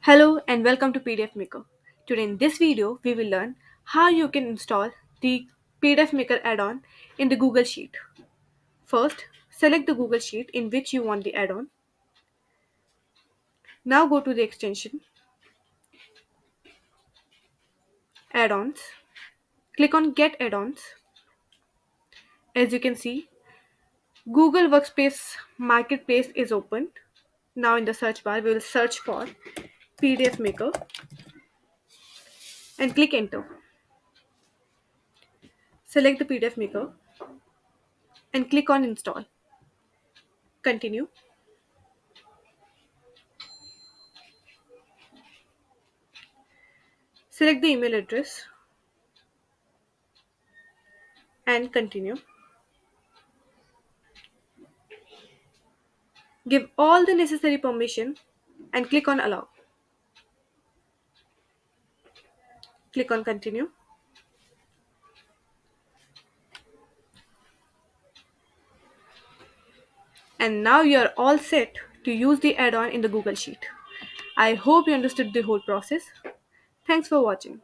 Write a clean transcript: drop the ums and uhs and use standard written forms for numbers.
Hello and welcome to PDF Maker. Today in this video we will learn how you can install the PDF Maker add-on in the Google Sheet. First, select the Google Sheet in which you want the add-on. Now go to the extension, Add-ons. Click on Get Add-ons. As you can see, Google Workspace Marketplace is opened. Now in the search bar we will search for PDF Maker and click Enter. Select the PDF Maker and click on Install. Continue. Select the email address and continue. Give all the necessary permission and click on Allow. Click on Continue. And now you are all set to use the add-on in the Google Sheet. I hope you understood the whole process. Thanks for watching.